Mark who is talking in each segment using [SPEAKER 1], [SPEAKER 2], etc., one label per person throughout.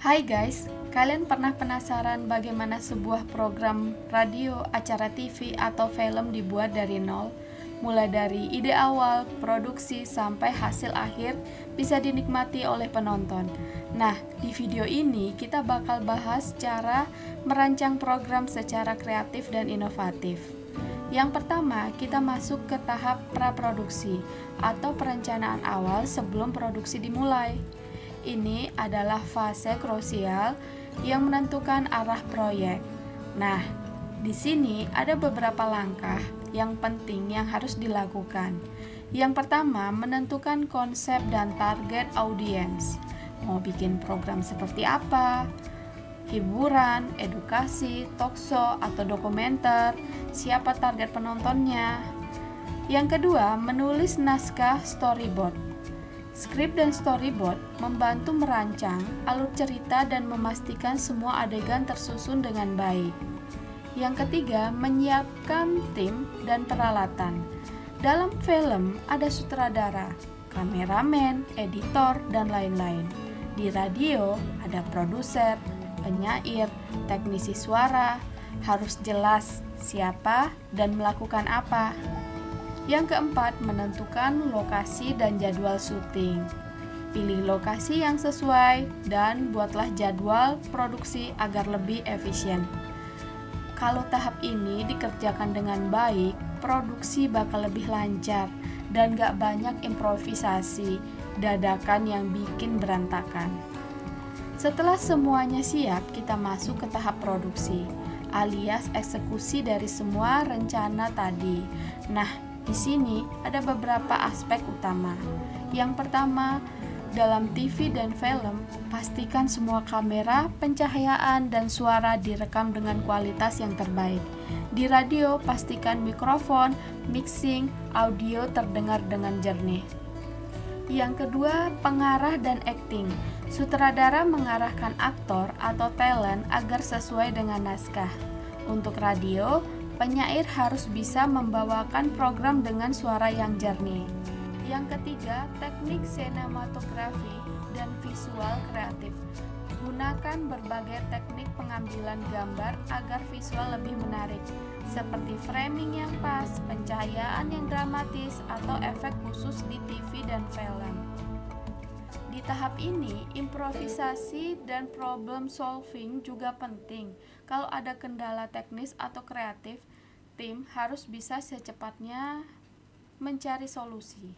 [SPEAKER 1] Hai guys, kalian pernah penasaran bagaimana sebuah program radio, acara TV, atau film dibuat dari nol? Mulai dari ide awal, produksi, sampai hasil akhir bisa dinikmati oleh penonton. Nah, di video ini kita bakal bahas cara merancang program secara kreatif dan inovatif. Yang pertama, kita masuk ke tahap praproduksi atau perencanaan awal sebelum produksi dimulai. Ini adalah fase krusial yang menentukan arah proyek. Nah, di sini ada beberapa langkah yang penting yang harus dilakukan. Yang pertama, menentukan konsep dan target audiens. Mau bikin program seperti apa? Hiburan, edukasi, talkshow, atau dokumenter? Siapa target penontonnya? Yang kedua, menulis naskah storyboard. Skrip dan storyboard membantu merancang alur cerita dan memastikan semua adegan tersusun dengan baik. Yang ketiga, menyiapkan tim dan peralatan. Dalam film ada sutradara, kameramen, editor, dan lain-lain. Di radio ada produser, penyair, teknisi suara. Harus jelas siapa dan melakukan apa. Yang keempat, menentukan lokasi dan jadwal syuting. Pilih lokasi yang sesuai dan buatlah jadwal produksi agar lebih efisien. Kalau tahap ini dikerjakan dengan baik, produksi bakal lebih lancar dan gak banyak improvisasi dadakan yang bikin berantakan. Setelah semuanya siap, kita masuk ke tahap produksi, alias eksekusi dari semua rencana tadi. Nah, di sini ada beberapa aspek utama. Yang pertama, dalam TV dan film, pastikan semua kamera, pencahayaan, dan suara direkam dengan kualitas yang terbaik. Di radio, pastikan mikrofon, mixing, audio terdengar dengan jernih. Yang kedua, pengarah dan akting. Sutradara mengarahkan aktor atau talent agar sesuai dengan naskah. Untuk radio, penyair harus bisa membawakan program dengan suara yang jernih. Yang ketiga, teknik sinematografi dan visual kreatif. Gunakan berbagai teknik pengambilan gambar agar visual lebih menarik, seperti framing yang pas, pencahayaan yang dramatis, atau efek khusus di TV dan film. Di tahap ini, improvisasi dan problem solving juga penting. Kalau ada kendala teknis atau kreatif, tim harus bisa secepatnya mencari solusi.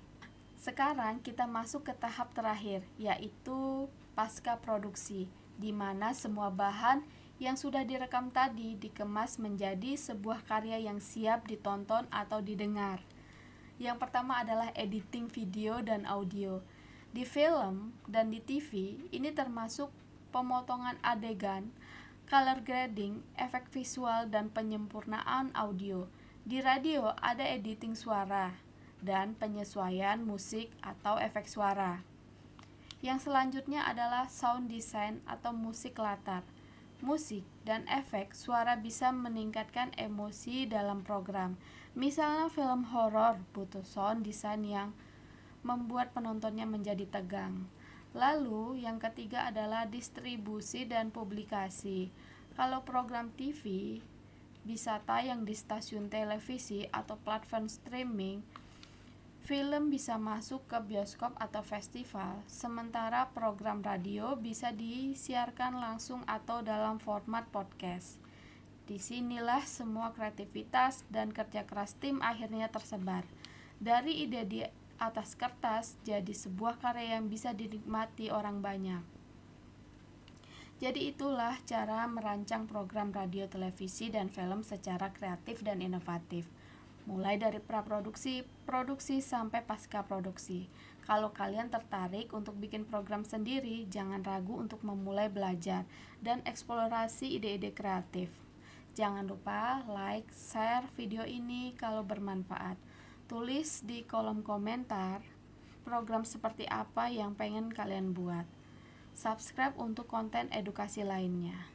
[SPEAKER 1] Sekarang kita masuk ke tahap terakhir, yaitu pasca produksi, di mana semua bahan yang sudah direkam tadi dikemas menjadi sebuah karya yang siap ditonton atau didengar. Yang pertama adalah editing video dan audio. Di film dan di TV, ini termasuk pemotongan adegan, color grading, efek visual, dan penyempurnaan audio. Di radio ada editing suara dan penyesuaian musik atau efek suara. Yang selanjutnya adalah sound design atau musik latar. Musik dan efek suara bisa meningkatkan emosi dalam program. Misalnya film horor butuh sound design yang membuat penontonnya menjadi tegang. Lalu yang ketiga adalah distribusi dan publikasi. Kalau program TV bisa tayang di stasiun televisi atau platform streaming, film bisa masuk ke bioskop atau festival, sementara program radio bisa disiarkan langsung atau dalam format podcast. Disinilah semua kreativitas dan kerja keras tim akhirnya tersebar. Dari ide di atas kertas jadi sebuah karya yang bisa dinikmati orang banyak. Jadi itulah cara merancang program radio, televisi, dan film secara kreatif dan inovatif. Mulai dari praproduksi, produksi, sampai pasca produksi. Kalau kalian tertarik untuk bikin program sendiri, jangan ragu untuk memulai belajar dan eksplorasi ide-ide kreatif. Jangan lupa like, share video ini kalau bermanfaat. Tulis di kolom komentar program seperti apa yang pengen kalian buat. Subscribe untuk konten edukasi lainnya.